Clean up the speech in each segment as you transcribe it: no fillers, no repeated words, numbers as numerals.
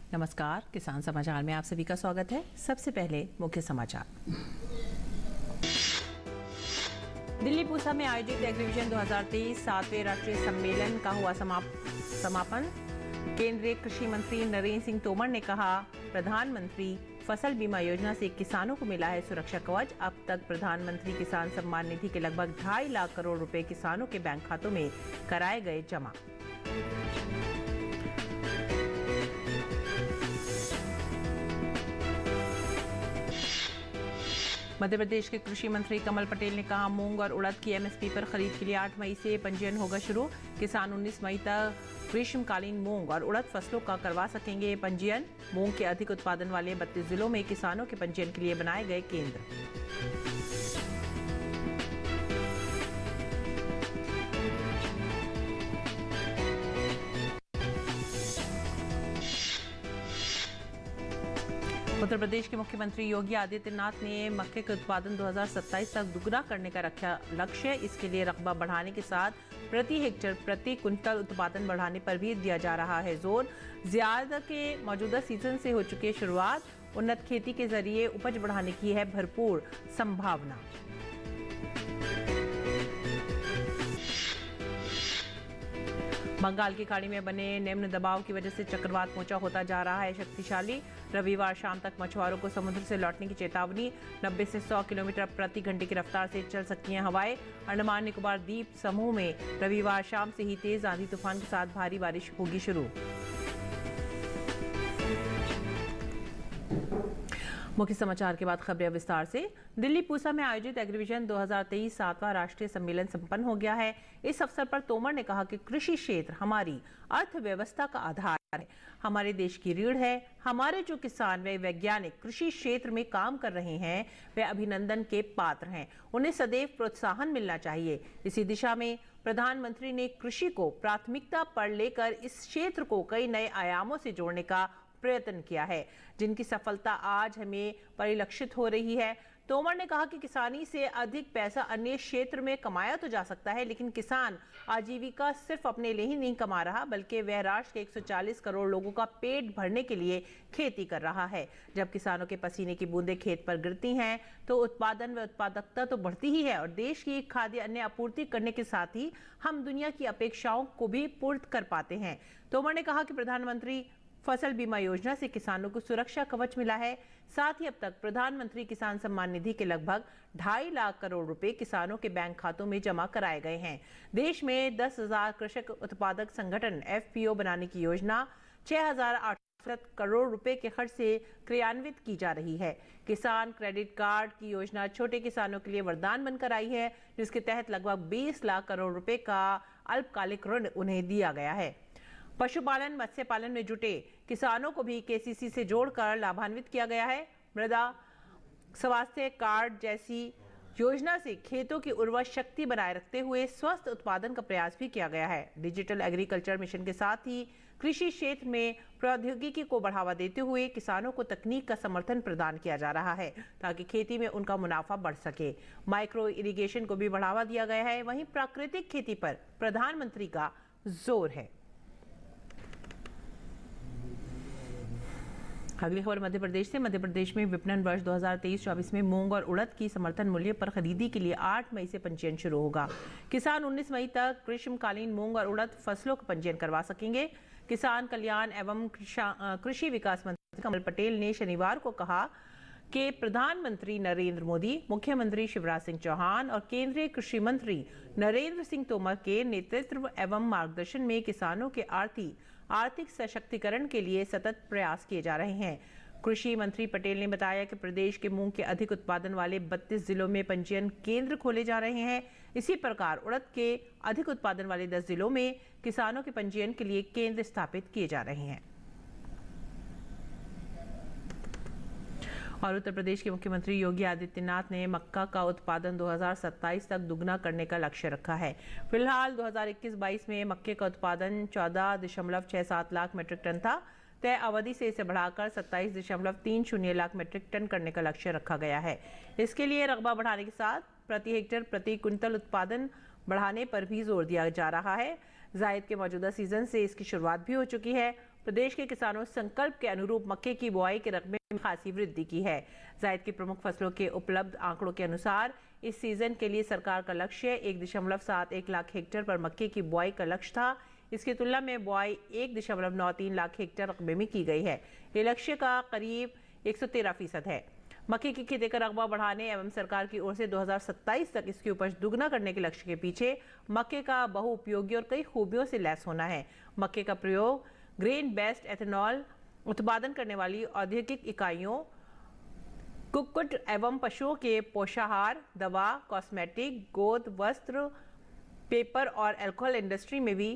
नमस्कार, किसान समाचार में आप सभी का स्वागत है। सबसे पहले मुख्य समाचार। दिल्ली पूसा में आयोजित एग्रीविजन 2023 7वें राष्ट्रीय सम्मेलन का हुआ समापन। केंद्रीय कृषि मंत्री नरेंद्र सिंह तोमर ने कहा, प्रधानमंत्री फसल बीमा योजना से किसानों को मिला है सुरक्षा कवच। अब तक प्रधानमंत्री किसान सम्मान निधि के लगभग 2.5 लाख करोड़ रुपए किसानों के बैंक खातों में कराए गए जमा। मध्य प्रदेश के कृषि मंत्री कमल पटेल ने कहा, मूंग और उड़द की एमएसपी पर खरीद के लिए 8 मई से पंजीयन होगा शुरू। किसान 19 मई तक ग्रीष्मकालीन मूंग और उड़द फसलों का करवा सकेंगे पंजीयन। मूंग के अधिक उत्पादन वाले 32 जिलों में किसानों के पंजीयन के लिए बनाए गए केंद्र। उत्तर प्रदेश के मुख्यमंत्री योगी आदित्यनाथ ने मक्के के उत्पादन 2027 तक दुगना करने का रखा लक्ष्य। इसके लिए रकबा बढ़ाने के साथ प्रति हेक्टेयर प्रति कुंतल उत्पादन बढ़ाने पर भी दिया जा रहा है जोर। ज़ियादा के मौजूदा सीजन से हो चुकी है शुरुआत। उन्नत खेती के जरिए उपज बढ़ाने की है भरपूर संभावना। बंगाल की खाड़ी में बने निम्न दबाव की वजह से चक्रवात मोचा होता जा रहा है शक्तिशाली। रविवार शाम तक मछुआरों को समुद्र से लौटने की चेतावनी। 90 से 100 किलोमीटर प्रति घंटे की रफ्तार से चल सकती हैं हवाएं। अंडमान निकोबार द्वीप समूह में रविवार शाम से ही तेज आंधी तूफान के साथ भारी बारिश होगी शुरू। मुख्य समाचार के बाद खबरें विस्तार से। दिल्ली पूसा में आयोजित एग्रीविजन 2023 7वां राष्ट्रीय सम्मेलन संपन्न हो गया है। इस अवसर पर तोमर ने कहा कि कृषि क्षेत्र हमारी अर्थव्यवस्था का आधार है, हमारे देश की रीढ़ है। हमारे जो किसान व वैज्ञानिक कृषि क्षेत्र में काम कर रहे हैं वे अभिनंदन के पात्र हैं। उन्हें सदैव प्रोत्साहन मिलना चाहिए। इसी दिशा में प्रधानमंत्री ने कृषि को प्राथमिकता पर लेकर इस क्षेत्र को कई नए आयामों से जोड़ने का प्रयत्न किया है, जिनकी सफलता आज हमें परिलक्षित हो रही है। तोमर ने कहा कि किसानी से अधिक पैसा अन्य क्षेत्र में कमाया तो जा सकता है, लेकिन किसान आजीविका सिर्फ अपने लिए ही नहीं कमा रहा, बल्कि वह राष्ट्र के 140 करोड़ लोगों का पेट भरने के लिए खेती कर रहा है। जब किसानों के पसीने की बूंदें खेत पर गिरती हैं तो उत्पादन व उत्पादकता तो बढ़ती ही है और देश की खाद्य अन्य आपूर्ति करने के साथ ही हम दुनिया की अपेक्षाओं को भी पूर्ण कर पाते हैं। तोमर ने कहा कि प्रधानमंत्री फसल बीमा योजना से किसानों को सुरक्षा कवच मिला है। साथ ही अब तक प्रधानमंत्री किसान सम्मान निधि के लगभग 2.5 लाख करोड़ रुपए किसानों के बैंक खातों में जमा कराए गए हैं। देश में 10,000 कृषक उत्पादक संगठन एफपीओ बनाने की योजना 6,800 करोड़ रुपए के खर्च से क्रियान्वित की जा रही है। किसान क्रेडिट कार्ड की योजना छोटे किसानों के लिए वरदान बनकर आई है, जिसके तहत लगभग 20 लाख करोड़ रुपए का अल्पकालिक ऋण उन्हें दिया गया है। पशुपालन मत्स्य पालन में जुटे किसानों को भी केसीसी से जोड़कर लाभान्वित किया गया है। मृदा स्वास्थ्य कार्ड जैसी योजना से खेतों की उर्वर शक्ति बनाए रखते हुए स्वस्थ उत्पादन का प्रयास भी किया गया है। डिजिटल एग्रीकल्चर मिशन के साथ ही कृषि क्षेत्र में प्रौद्योगिकी को बढ़ावा देते हुए किसानों को तकनीक का समर्थन प्रदान किया जा रहा है, ताकि खेती में उनका मुनाफा बढ़ सके। माइक्रो इरिगेशन को भी बढ़ावा दिया गया है। वहीं प्राकृतिक खेती पर प्रधानमंत्री का जोर है। अगली खबर मध्य प्रदेश से। मध्य प्रदेश में विपणन वर्ष 2023-24 में मूंग और उड़द की समर्थन मूल्य पर खरीदी के लिए 8 मई से पंजीयन शुरू होगा। किसान 19 मई तक ग्रीष्मकालीन मूंग और उड़द फसलों का पंजीयन करवा सकेंगे। किसान कल्याण एवं कृषि विकास मंत्री कमल पटेल ने शनिवार को कहा कि प्रधानमंत्री नरेंद्र मोदी, मुख्यमंत्री शिवराज सिंह चौहान और केंद्रीय कृषि मंत्री नरेंद्र सिंह तोमर के नेतृत्व एवं मार्गदर्शन में किसानों के आर्थिक सशक्तिकरण के लिए सतत प्रयास किए जा रहे हैं। कृषि मंत्री पटेल ने बताया कि प्रदेश के मूंग के अधिक उत्पादन वाले 32 जिलों में पंजीयन केंद्र खोले जा रहे हैं। इसी प्रकार उड़द के अधिक उत्पादन वाले 10 जिलों में किसानों के पंजीयन के लिए केंद्र स्थापित किए जा रहे हैं। और उत्तर प्रदेश के मुख्यमंत्री योगी आदित्यनाथ ने मक्का का उत्पादन 2027 तक दुगना करने का लक्ष्य रखा है। फिलहाल 2021-22 में मक्के का उत्पादन 14.67 लाख मीट्रिक टन था। तय अवधि से इसे बढ़ाकर 27.30 लाख मीट्रिक टन करने का लक्ष्य रखा गया है। इसके लिए रकबा बढ़ाने के साथ प्रति हेक्टेयर प्रति कुंतल उत्पादन बढ़ाने पर भी जोर दिया जा रहा है। जायद के मौजूदा सीजन से इसकी शुरुआत भी हो चुकी है। प्रदेश के किसानों संकल्प के अनुरूप मक्के की बुआई के रकबे में खासी वृद्धि की है। जायद की प्रमुख फसलों के उपलब्ध आंकड़ों के अनुसार इस सीजन के लिए सरकार का लक्ष्य 1.71 लाख हेक्टेयर पर मक्के की बुआई का लक्ष्य था। इसकी तुलना में बुआई 1.93 लाख हेक्टेयर रकबे में की गई है। ये लक्ष्य का करीब 113% है। मक्के की खेती का रकबा बढ़ाने एवं सरकार की ओर से 2027 तक इसकी उपज दुगना करने के लक्ष्य के पीछे मक्के का बहुउपयोगी और कई खूबियों से लैस होना है। मक्के का प्रयोग ग्रेन बेस्ड एथेनॉल उत्पादन करने वाली औद्योगिक इकाइयों, कुक्कुट एवं पशुओं के पोषाहार, दवा, कॉस्मेटिक, गोद, वस्त्र, पेपर और अल्कोहल इंडस्ट्री में भी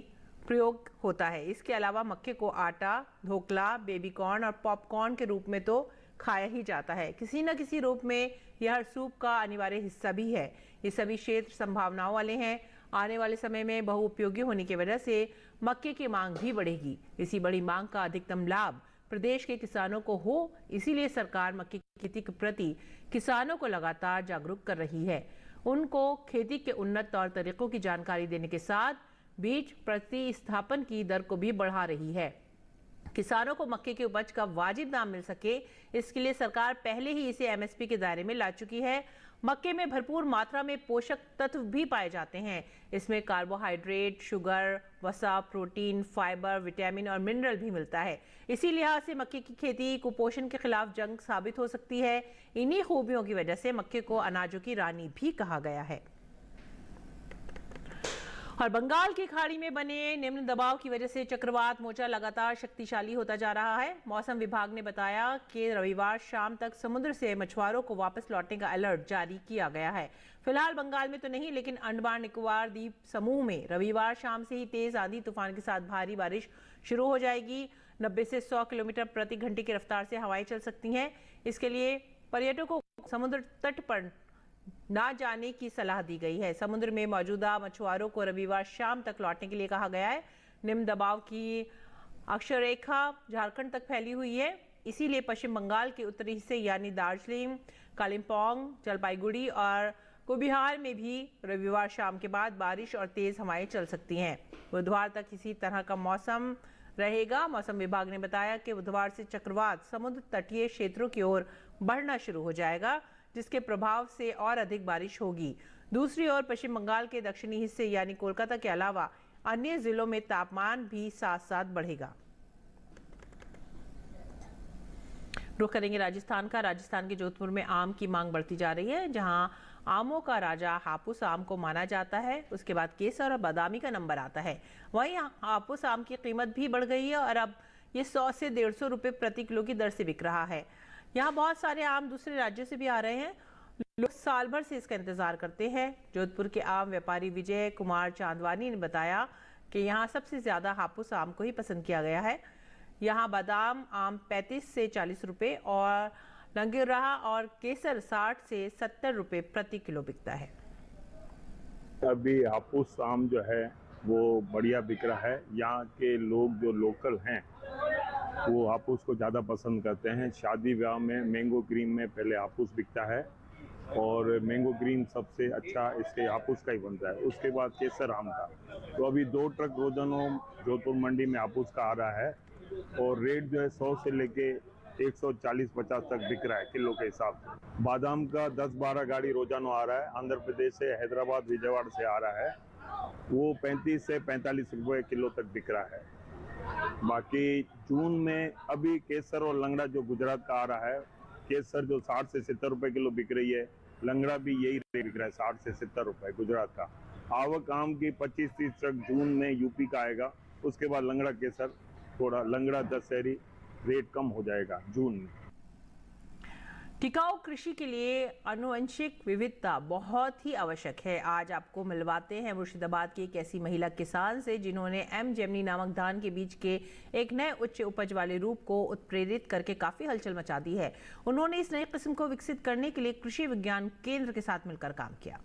प्रयोग होता है। इसके अलावा मक्के को आटा, ढोकला, बेबीकॉर्न और पॉपकॉर्न के रूप में तो खाया ही जाता है। किसी न किसी रूप में यह सूप का अनिवार्य हिस्सा भी है। ये सभी क्षेत्र संभावनाओं वाले हैं। आने वाले समय में बहुउपयोगी होने की वजह से मक्के की मांग भी बढ़ेगी। इसी बड़ी मांग का अधिकतम लाभ प्रदेश के किसानों को हो, इसीलिए सरकार मक्के की खेती के प्रति किसानों को लगातार जागरूक कर रही है। उनको खेती के उन्नत तौर तरीकों की जानकारी देने के साथ बीज प्रतिस्थापन की दर को भी बढ़ा रही है। किसानों को मक्के की उपज का वाजिब दाम मिल सके, इसके लिए सरकार पहले ही इसे एमएसपी के दायरे में ला चुकी है। मक्के में भरपूर मात्रा में पोषक तत्व भी पाए जाते हैं। इसमें कार्बोहाइड्रेट, शुगर, वसा, प्रोटीन, फाइबर, विटामिन और मिनरल भी मिलता है। इसी लिहाज से मक्के की खेती कुपोषण के खिलाफ जंग साबित हो सकती है। इन्हीं खूबियों की वजह से मक्के को अनाजों की रानी भी कहा गया है। और बंगाल की खाड़ी में बने निम्न दबाव की वजह से चक्रवात मोचा लगातार शक्तिशाली होता जा रहा है। मौसम विभाग ने बताया कि रविवार शाम तक समुद्र से मछुआरों को वापस लौटने का अलर्ट जारी किया गया है। फिलहाल बंगाल में तो नहीं, लेकिन अंडमान निकोबार द्वीप समूह में रविवार शाम से ही तेज आंधी तूफान के साथ भारी बारिश शुरू हो जाएगी। 90 से 100 किलोमीटर प्रति घंटे की रफ्तार से हवाएं चल सकती हैं। इसके लिए पर्यटकों को समुद्र तट पर ना जाने की सलाह दी गई है। समुद्र में मौजूदा मछुआरों को रविवार शाम तक लौटने के लिए कहा गया है। निम्न दबाव की अक्षरेखा झारखंड तक फैली हुई है। इसीलिए पश्चिम बंगाल के उत्तरी हिस्से यानी दार्जिलिंग, कालिम्पोंग, जलपाईगुड़ी और कुचबिहार में भी रविवार शाम के बाद बारिश और तेज हवाएं चल सकती हैं। बुधवार तक इसी तरह का मौसम रहेगा। मौसम विभाग ने बताया कि बुधवार से चक्रवात समुद्र तटीय क्षेत्रों की ओर बढ़ना शुरू हो जाएगा, जिसके प्रभाव से और अधिक बारिश होगी। दूसरी ओर पश्चिम बंगाल के दक्षिणी हिस्से यानी कोलकाता के अलावा अन्य जिलों में तापमान भी साथ साथ बढ़ेगा। रुख करेंगे राजस्थान का। राजस्थान के जोधपुर में आम की मांग बढ़ती जा रही है। जहां आमों का राजा हापुस आम को माना जाता है, उसके बाद केसर और बादामी का नंबर आता है। वहीं हापुस आम की कीमत भी बढ़ गई है और अब ये 100 से 150 रुपए प्रति किलो की दर से बिक रहा है। यहाँ बहुत सारे आम दूसरे राज्यों से भी आ रहे हैं। लोग साल भर से इसका इंतजार करते हैं। जोधपुर के आम व्यापारी विजय कुमार चांदवानी ने बताया कि यहाँ सबसे ज्यादा हापुस आम को ही पसंद किया गया है। यहाँ बादाम आम 35 से 40 रुपए और लंगूराहा और केसर 60 से 70 रुपए प्रति किलो बिकता है। अभी हापुस आम जो है वो बढ़िया बिक रहा है। यहाँ के लोग जो लोकल हैं वो हापुस को ज़्यादा पसंद करते हैं। शादी ब्याह में मैंगो ग्रीन में पहले हापुस बिकता है और मैंगो ग्रीन सबसे अच्छा इसके हापुस का ही बनता है। उसके बाद केसर आम का। तो अभी 2 ट्रक रोजाना जोधपुर मंडी में हापुस का आ रहा है और रेट जो है 100 से लेके 140-50 तक बिक रहा है किलो के हिसाब से। बादाम का 10-12 गाड़ी रोजाना आ रहा है। आंध्र प्रदेश से, हैदराबाद, विजयवाड़ा से आ रहा है। वो 35 से 45 रुपए किलो तक बिक रहा है। बाकी जून में अभी केसर और लंगड़ा जो गुजरात का आ रहा है, केसर जो 60 से 70 रुपए किलो बिक रही है, लंगड़ा भी यही रेट बिक रहा है 60 से 70 रुपए गुजरात का। आवक आम की 25-30 ट्रक जून में यूपी का आएगा। उसके बाद लंगड़ा केसर, थोड़ा लंगड़ा दशहरी रेट कम हो जाएगा जून में। टिकाऊ कृषि के लिए आनुवंशिक विविधता बहुत ही आवश्यक है। आज आपको मिलवाते हैं मुर्शिदाबाद की एक ऐसी महिला किसान से जिन्होंने एम जेमिनी नामक धान के बीज के एक नए उच्च उपज वाले रूप को उत्प्रेरित करके काफी हलचल मचा दी है। उन्होंने इस नई किस्म को विकसित करने के लिए कृषि विज्ञान केंद्र के साथ मिलकर काम किया।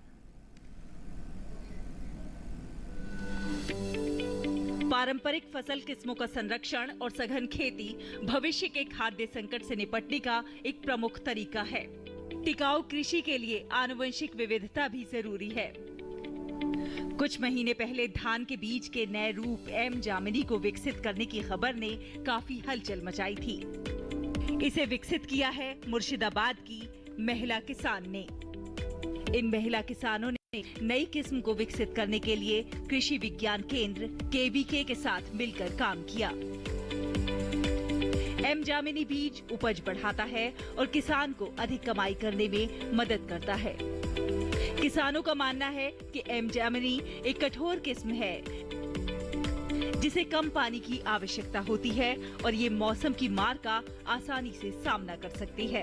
पारंपरिक फसल किस्मों का संरक्षण और सघन खेती भविष्य के खाद्य संकट से निपटने का एक प्रमुख तरीका है। टिकाऊ कृषि के लिए आनुवंशिक विविधता भी जरूरी है। कुछ महीने पहले धान के बीज के नए रूप एम जामिनी को विकसित करने की खबर ने काफी हलचल मचाई थी। इसे विकसित किया है मुर्शिदाबाद की महिला किसान ने। इन महिला किसानों ने नई किस्म को विकसित करने के लिए कृषि विज्ञान केंद्र केवीके के साथ मिलकर काम किया। एम जामिनी बीज उपज बढ़ाता है और किसान को अधिक कमाई करने में मदद करता है। किसानों का मानना है कि एम जामिनी एक कठोर किस्म है जिसे कम पानी की आवश्यकता होती है और ये मौसम की मार का आसानी से सामना कर सकती है।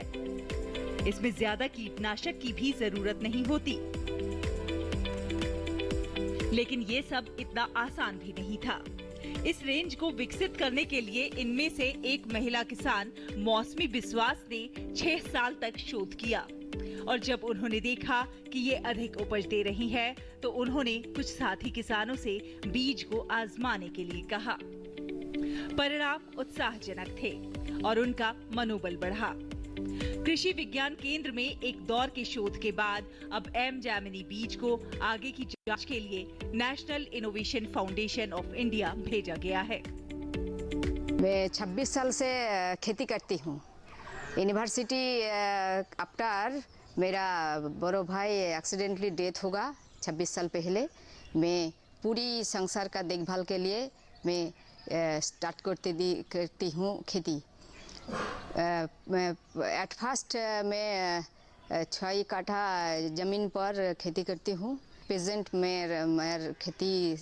इसमें ज्यादा कीटनाशक की भी जरूरत नहीं होती। लेकिन ये सब इतना आसान भी नहीं था। इस रेंज को विकसित करने के लिए इनमें से एक महिला किसान मौसमी विश्वास ने 6 साल तक शोध किया और जब उन्होंने देखा कि ये अधिक उपज दे रही है तो उन्होंने कुछ साथी किसानों से बीज को आजमाने के लिए कहा। परिणाम उत्साहजनक थे और उनका मनोबल बढ़ा। कृषि विज्ञान केंद्र में एक दौर के शोध के बाद अब एम जामिनी बीज को आगे की जांच के लिए national innovation foundation of India भेजा गया है। मैं 26 साल से खेती करती हूँ। यूनिवर्सिटी आफ्टर मेरा बड़ो भाई एक्सीडेंटली डेथ होगा 26 साल पहले। मैं पूरी संसार का देखभाल के लिए मैं स्टार्ट करती हूँ खेती। एट फर्स्ट मैं 6 काठा ज़मीन पर खेती करती हूँ। प्रेजेंट में मेरा खेती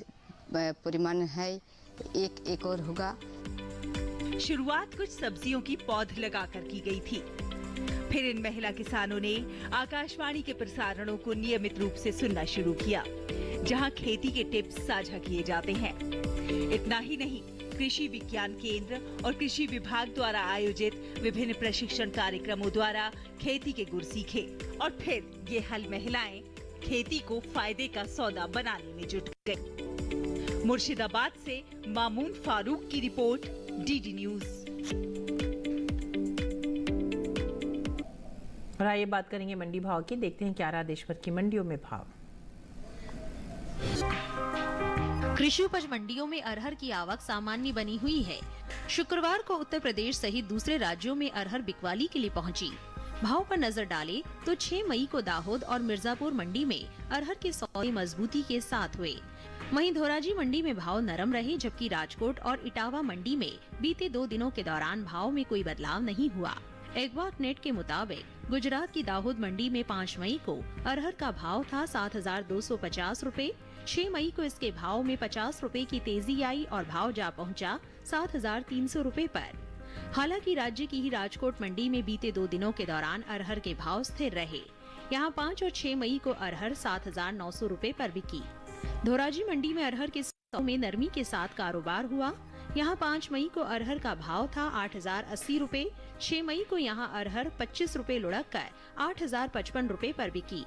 परिमाण है 1 एकड़ होगा। शुरुआत कुछ सब्जियों की पौध लगाकर की गई थी। फिर इन महिला किसानों ने आकाशवाणी के प्रसारणों को नियमित रूप से सुनना शुरू किया, जहां खेती के टिप्स साझा किए जाते हैं। इतना ही नहीं, कृषि विज्ञान केंद्र और कृषि विभाग द्वारा आयोजित विभिन्न प्रशिक्षण कार्यक्रमों द्वारा खेती के गुर सीखे और फिर ये हल महिलाएं खेती को फायदे का सौदा बनाने में जुट गई। मुर्शिदाबाद से मामून फारूक की रिपोर्ट, डीडी न्यूज। और आइए बात करेंगे मंडी भाव की। देखते हैं क्या रहा देश भर की मंडियों में भाव। कृषि उपज मंडियों में अरहर की आवक सामान्य बनी हुई है। शुक्रवार को उत्तर प्रदेश सहित दूसरे राज्यों में अरहर बिकवाली के लिए पहुंची। भाव पर नजर डालें तो 6 मई को दाहोद और मिर्जापुर मंडी में अरहर के सौदे मजबूती के साथ हुए। वहीं धोराजी मंडी में भाव नरम रहे, जबकि राजकोट और इटावा मंडी में बीते 2 दिनों के दौरान भाव में कोई बदलाव नहीं हुआ। एग्वाक नेट के मुताबिक गुजरात की दाहोद मंडी में 5 मई को अरहर का भाव था 7,250 रुपए। 6 मई को इसके भाव में 50 रुपए की तेजी आई और भाव जा पहुंचा 7,300 रुपए पर। हालांकि राज्य की ही राजकोट मंडी में बीते 2 दिनों के दौरान अरहर के भाव स्थिर रहे। यहां 5 और 6 मई को अरहर 7,900 रुपए पर बिकी। धोराजी मंडी में अरहर के सौदे में नरमी के साथ कारोबार हुआ। यहां 5 मई को अरहर का भाव था 8,080 रुपए। 6 मई को यहां अरहर 25 रुपए लुढ़क कर 8,055 रुपए पर बिकी।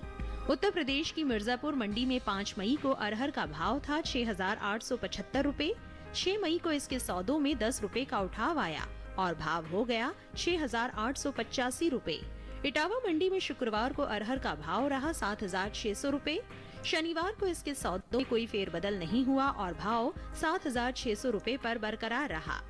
उत्तर प्रदेश की मिर्जापुर मंडी में 5 मई को अरहर का भाव था 6,875 रुपए। 6 मई को इसके सौदों में 10 रुपए का उठाव आया और भाव हो गया 6,885 रुपए। इटावा मंडी में शुक्रवार को अरहर का भाव रहा 7,600 रुपए। शनिवार को इसके सौदों में कोई फेरबदल नहीं हुआ और भाव 7,600 रुपए पर बरकरार रहा।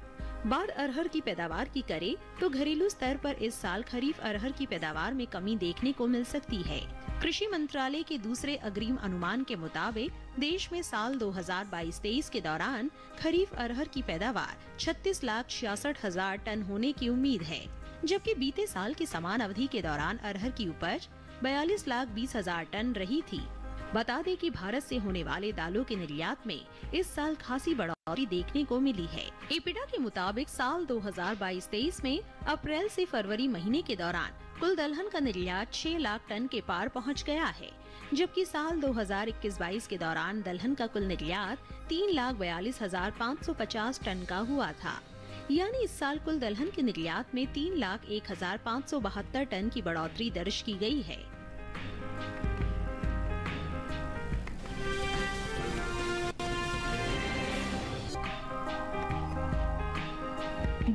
बात अरहर की पैदावार की करें तो घरेलू स्तर पर इस साल खरीफ अरहर की पैदावार में कमी देखने को मिल सकती है। कृषि मंत्रालय के दूसरे अग्रिम अनुमान के मुताबिक देश में साल 2022-23 के दौरान खरीफ अरहर की पैदावार 36,66,000 टन होने की उम्मीद है, जबकि बीते साल की समान अवधि के दौरान अरहर की उपज 42,20,000 टन रही थी। बता दें कि भारत से होने वाले दालों के निर्यात में इस साल खासी बढ़ोतरी देखने को मिली है। एपिडा के मुताबिक साल 2022-23 में अप्रैल से फरवरी महीने के दौरान कुल दलहन का निर्यात 6 लाख टन के पार पहुंच गया है, जबकि साल 2021-22 के दौरान दलहन का कुल निर्यात 3,42,550 टन का हुआ था। यानी इस साल कुल दलहन के निर्यात में 3,01,572 टन की बढ़ोतरी दर्ज की गई है।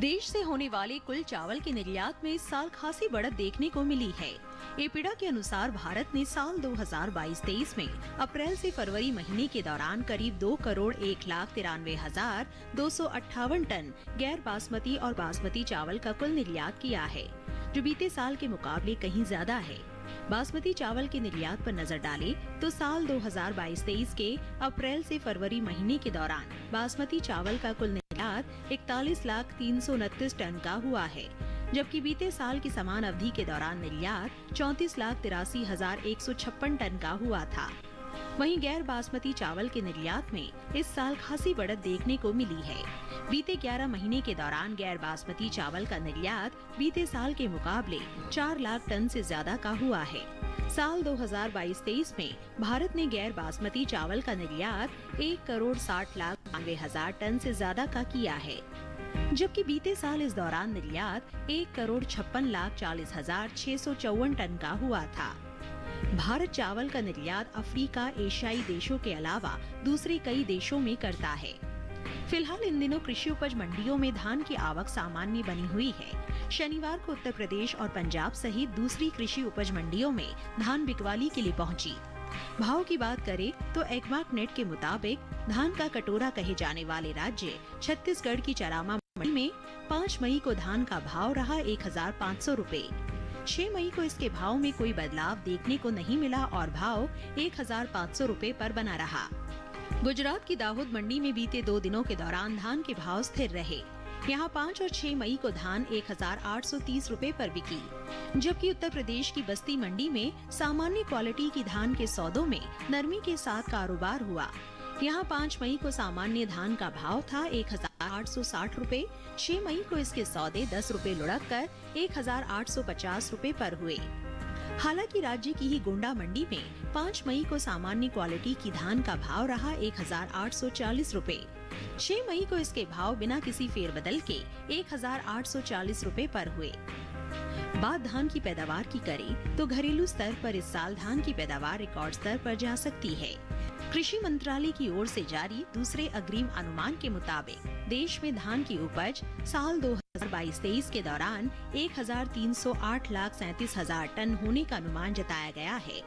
देश से होने वाले कुल चावल के निर्यात में इस साल खासी बढ़त देखने को मिली है। एपीडा के अनुसार भारत ने साल 2022-23 में अप्रैल से फरवरी महीने के दौरान करीब 2,93,258 टन गैर बासमती और बासमती चावल का कुल निर्यात किया है, जो बीते साल के मुकाबले कहीं ज्यादा है। बासमती चावल के निर्यात पर नजर डालें तो साल 2022-23 के अप्रैल से फरवरी महीने के दौरान बासमती चावल का कुल निर्यात 41,329 टन का हुआ है, जबकि बीते साल की समान अवधि के दौरान निर्यात 34,83,156 टन का हुआ था। वहीं गैर बासमती चावल के निर्यात में इस साल खासी बढ़त देखने को मिली है। बीते 11 महीने के दौरान गैर बासमती चावल का निर्यात बीते साल के मुकाबले 4 लाख टन से ज्यादा का हुआ है। साल 2022-23 में भारत ने गैर बासमती चावल का निर्यात 1,60,92,000 टन से ज्यादा का किया है, जबकि बीते साल इस दौरान निर्यात 1,56,40,654 टन का हुआ था। भारत चावल का निर्यात अफ्रीका, एशियाई देशों के अलावा दूसरे कई देशों में करता है। फिलहाल इन दिनों कृषि उपज मंडियों में धान की आवक सामान्य बनी हुई है। शनिवार को उत्तर प्रदेश और पंजाब सहित दूसरी कृषि उपज मंडियों में धान बिकवाली के लिए पहुंची। भाव की बात करें तो एग्मार्क नेट के मुताबिक धान का कटोरा कहे जाने वाले राज्य छत्तीसगढ़ की चरामा मंडी में 5 मई को धान का भाव रहा 1,500 रूपए। 6 मई को इसके भाव में कोई बदलाव देखने को नहीं मिला और भाव 1,500 रूपए पर बना रहा। गुजरात की दाहोद मंडी में बीते 2 दिनों के दौरान धान के भाव स्थिर रहे। यहाँ 5 और 6 मई को धान 1,830 रूपए पर बिकी, जबकि उत्तर प्रदेश की बस्ती मंडी में सामान्य क्वालिटी की धान के सौदों में नरमी के साथ कारोबार हुआ। यहाँ 5 मई को सामान्य धान का भाव था 1,860 रूपए। 6 मई को इसके सौदे 10 रूपए लुढ़क कर 1,850 रूपए पर हुए। हालांकि राज्य की ही गोंडा मंडी में 5 मई को सामान्य क्वालिटी की धान का भाव रहा 1,840 रूपए। 6 मई को इसके भाव बिना किसी फेरबदल के 1,840 रूपए पर हुए। बात धान की पैदावार की करें तो घरेलू स्तर पर इस साल धान की पैदावार रिकॉर्ड स्तर पर जा सकती है। कृषि मंत्रालय की ओर से जारी दूसरे अग्रिम अनुमान के मुताबिक देश में धान की उपज साल 2022-23 के दौरान 1,308,37,000 टन होने का अनुमान जताया गया है।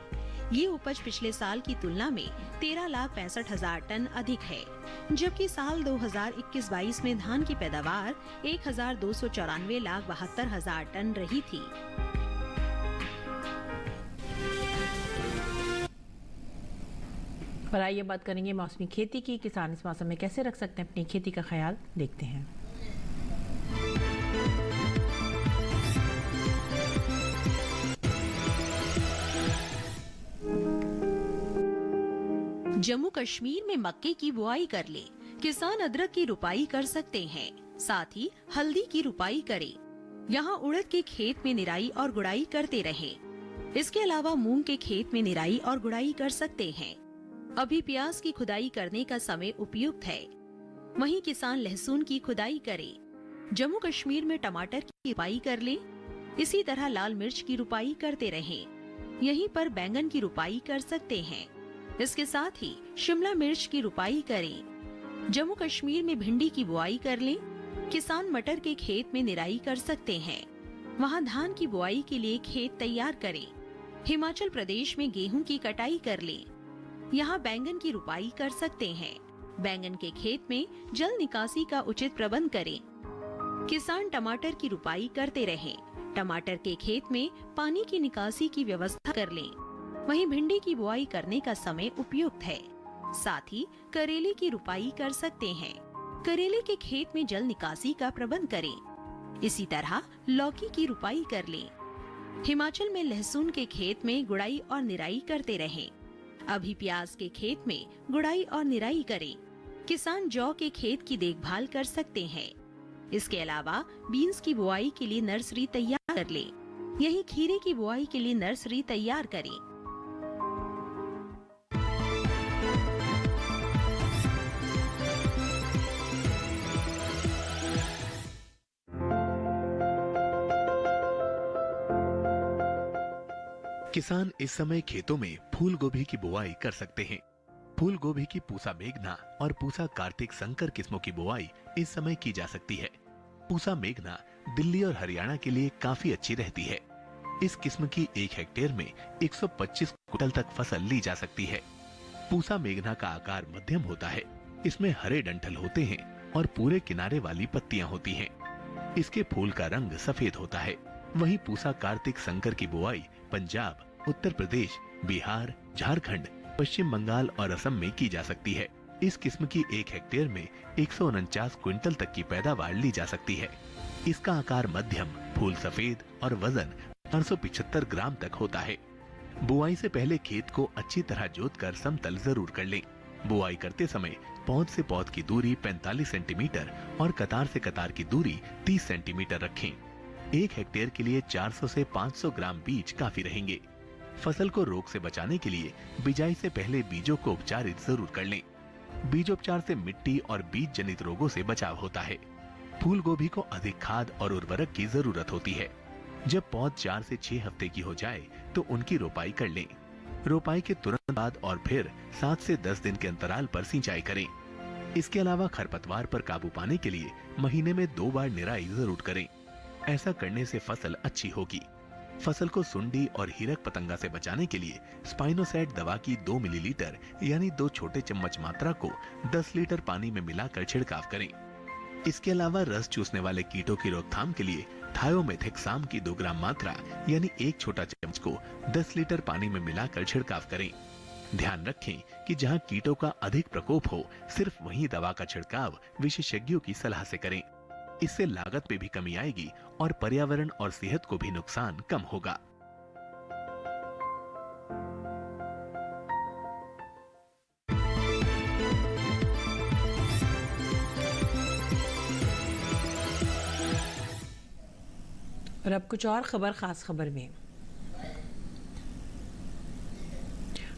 ये उपज पिछले साल की तुलना में 13,65,000 टन अधिक है, जबकि साल 2021-22 में धान की पैदावार 1,294,72,000 टन रही थी। और आइए बात करेंगे मौसमी खेती की। किसान इस मौसम में कैसे रख सकते हैं अपनी खेती का ख्याल, देखते हैं। जम्मू कश्मीर में मक्के की बुआई कर ले, किसान अदरक की रुपाई कर सकते हैं, साथ ही हल्दी की रुपाई करें। यहाँ उड़द के खेत में निराई और गुड़ाई करते रहें। इसके अलावा मूंग के खेत में निराई और गुड़ाई कर सकते हैं। अभी प्याज की खुदाई करने का समय उपयुक्त है। वहीं किसान लहसुन की खुदाई करें। जम्मू कश्मीर में टमाटर की रुपाई कर लें। इसी तरह लाल मिर्च की रुपाई करते रहें। यहीं पर बैंगन की रुपाई कर सकते हैं। इसके साथ ही शिमला मिर्च की रुपाई करें। जम्मू कश्मीर में भिंडी की बुआई कर लें। किसान मटर के खेत में निराई कर सकते हैं। वहां धान की बुआई के लिए खेत तैयार करें। हिमाचल प्रदेश में गेहूं की कटाई कर लें। यहाँ बैंगन की रुपाई कर सकते हैं। बैंगन के खेत में जल निकासी का उचित प्रबंध करें। किसान टमाटर की रुपाई करते रहें। टमाटर के खेत में पानी की निकासी की व्यवस्था कर लें। वहीं भिंडी की बुआई करने का समय उपयुक्त है। साथ ही करेले की रुपाई कर सकते हैं। करेले के खेत में जल निकासी का प्रबंध करें। इसी तरह लौकी की रुपाई कर लें। हिमाचल में लहसुन के खेत में गुड़ाई और निराई करते रहें। अभी प्याज के खेत में गुड़ाई और निराई करें। किसान जौ के खेत की देखभाल कर सकते हैं। इसके अलावा बीन्स की बुआई के लिए नर्सरी तैयार कर लें। यहीं खीरे की बुआई के लिए नर्सरी तैयार करें। किसान इस समय खेतों में फूल गोभी की बुआई कर सकते हैं। फूल गोभी की पूसा मेघना और पूसा कार्तिक संकर किस्मों की बुआई इस समय की जा सकती है। पूसा मेघना दिल्ली और हरियाणा के लिए काफी अच्छी रहती है। इस किस्म की 1 हेक्टेयर में 125 क्विंटल तक फसल ली जा सकती है। पूसा मेघना का आकार मध्यम होता है। इसमें हरे डंठल होते हैं और पूरे किनारे वाली पत्तियां होती हैं। इसके फूल का रंग सफेद होता है। वहीं पूसा कार्तिक संकर की बुआई पंजाब, उत्तर प्रदेश, बिहार, झारखंड, पश्चिम बंगाल और असम में की जा सकती है। इस किस्म की 1 हेक्टेयर में 149 क्विंटल तक की पैदावार ली जा सकती है। इसका आकार मध्यम, फूल सफेद और वजन 475 ग्राम तक होता है। बुआई से पहले खेत को अच्छी तरह जोतकर समतल जरूर कर लें। बुआई करते समय पौध से पौध की दूरी 45 सेंटीमीटर और कतार से कतार की दूरी 30 सेंटीमीटर रखें। 1 हेक्टेयर के लिए 400 से 500 ग्राम बीज काफी रहेंगे। फसल को रोग से बचाने के लिए बिजाई से पहले बीजों को उपचारित जरूर कर लें। बीजोपचार से मिट्टी और बीज जनित रोगों से बचाव होता है। फूल गोभी को अधिक खाद और उर्वरक की जरूरत होती है। जब पौध 4 से 6 हफ्ते की हो जाए तो उनकी रोपाई कर लें। रोपाई के तुरंत बाद और फिर 7 से 10 दिन के अंतराल पर सिंचाई करें। इसके अलावा खरपतवार पर काबू पाने के लिए महीने में 2 बार निराई जरूर करें। ऐसा करने से फसल अच्छी होगी। फसल को सुंडी और हीरक पतंगा से बचाने के लिए स्पाइनोसैट दवा की 2 मिलीलीटर यानी 2 छोटे चम्मच मात्रा को 10 लीटर पानी में मिलाकर छिड़काव करें। इसके अलावा रस चूसने वाले कीटों की रोकथाम के लिए थायोमेथेक्साम की 2 ग्राम मात्रा यानी 1 छोटा चम्मच को 10 लीटर पानी में मिलाकर छिड़काव करें। ध्यान रखें कि जहां कीटों का अधिक प्रकोप हो, सिर्फ वहीं दवा का छिड़काव विशेषज्ञों की सलाह से करें। इससे लागत में भी कमी आएगी और पर्यावरण और सेहत को भी नुकसान कम होगा। और अब कुछ और खबर खास खबर में।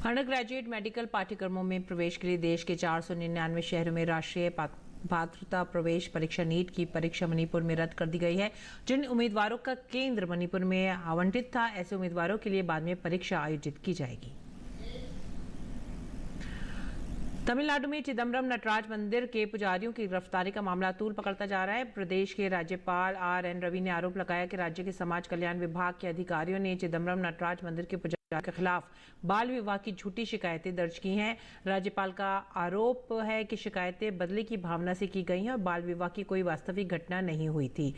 अंडर ग्रेजुएट मेडिकल पाठ्यक्रमों में प्रवेश के लिए देश के 499 शहरों में राष्ट्रीय पात्रता प्रवेश परीक्षा नीट की परीक्षा मणिपुर में रद्द कर दी गई है। जिन उम्मीदवारों का केंद्र मणिपुर में आवंटित था, ऐसे उम्मीदवारों के लिए बाद में परीक्षा आयोजित की जाएगी। तमिलनाडु में चिदम्बरम नटराज मंदिर के पुजारियों की गिरफ्तारी का मामला तूल पकड़ता जा रहा है। प्रदेश के राज्यपाल RN रवि ने आरोप लगाया कि राज्य के समाज कल्याण विभाग के अधिकारियों ने चिदम्बरम नटराज मंदिर के पुजारियों के खिलाफ बाल विवाह की झूठी शिकायतें दर्ज की हैं। राज्यपाल का आरोप है कि शिकायतें बदले की भावना से की गई हैं और बाल विवाह की कोई वास्तविक घटना नहीं हुई थी।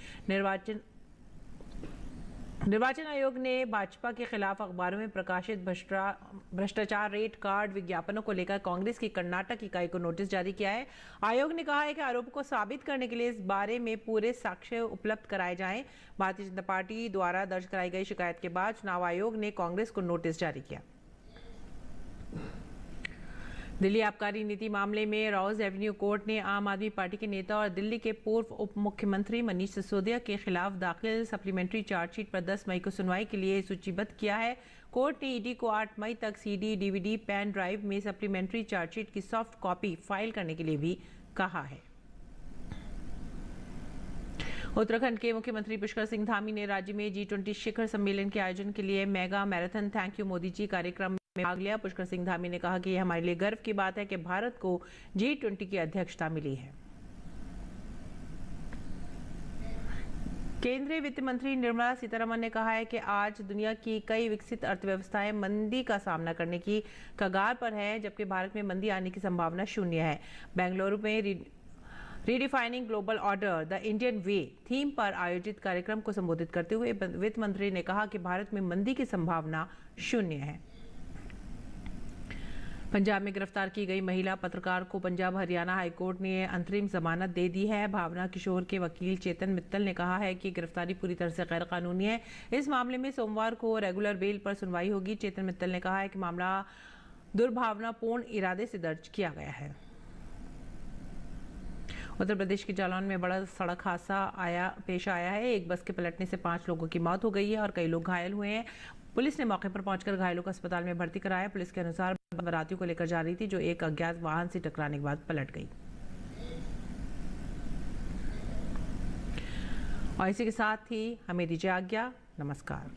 निर्वाचन आयोग ने भाजपा के खिलाफ अखबारों में प्रकाशित भ्रष्टाचार रेट कार्ड विज्ञापनों को लेकर कांग्रेस की कर्नाटक इकाई को नोटिस जारी किया है। आयोग ने कहा है कि आरोप को साबित करने के लिए इस बारे में पूरे साक्ष्य उपलब्ध कराए जाएं। भारतीय जनता पार्टी द्वारा दर्ज कराई गई शिकायत के बाद चुनाव आयोग ने कांग्रेस को नोटिस जारी किया। दिल्ली आबकारी नीति मामले में रॉज एवेन्यू कोर्ट ने आम आदमी पार्टी के नेता और दिल्ली के पूर्व उप मुख्यमंत्री मनीष सिसोदिया के खिलाफ दाखिल सप्लीमेंट्री चार्जशीट पर 10 मई को सुनवाई के लिए सूचीबद्ध किया है। कोर्ट ने ईडी को 8 मई तक CD, DVD, पेन ड्राइव में सप्लीमेंट्री चार्जशीट की सॉफ्ट कॉपी फाइल करने के लिए भी कहा है। उत्तराखंड के मुख्यमंत्री पुष्कर सिंह धामी ने राज्य में G20 शिखर सम्मेलन के आयोजन के लिए mega marathon thank you Modi ji कार्यक्रम में भाग लिया। पुष्कर सिंह धामी ने कहा कि यह हमारे लिए गर्व की बात है कि भारत को G20 की अध्यक्षता मिली है। केंद्रीय वित्त मंत्री निर्मला सीतारमण ने कहा है कि आज दुनिया की कई विकसित अर्थव्यवस्थाएं मंदी का सामना करने की कगार पर है, जबकि भारत में मंदी आने की संभावना शून्य है। बेंगलुरु में redefining global order the Indian way theme पर आयोजित कार्यक्रम को संबोधित करते हुए वित्त मंत्री ने कहा कि भारत में मंदी की संभावना शून्य है। पंजाब में गिरफ्तार की गई महिला पत्रकार को पंजाब हरियाणा हाईकोर्ट ने अंतरिम जमानत दे दी है। भावना किशोर के वकील चेतन मित्तल ने कहा है कि गिरफ्तारी पूरी तरह से गैर कानूनी है। इस मामले में सोमवार को रेगुलर बेल पर सुनवाई होगी। चेतन मित्तल ने कहा है कि मामला दुर्भावनापूर्ण इरादे से दर्ज किया गया है। उत्तर प्रदेश के जालौन में बड़ा सड़क हादसा पेश आया है। एक बस के पलटने से 5 लोगों की मौत हो गई है और कई लोग घायल हुए हैं। पुलिस ने मौके पर पहुंचकर घायलों को अस्पताल में भर्ती कराया। पुलिस के अनुसार बारातियों को लेकर जा रही थी, जो एक अज्ञात वाहन से टकराने के बाद पलट गई। और इसी के साथ ही हमें दीजिए आज्ञा। नमस्कार।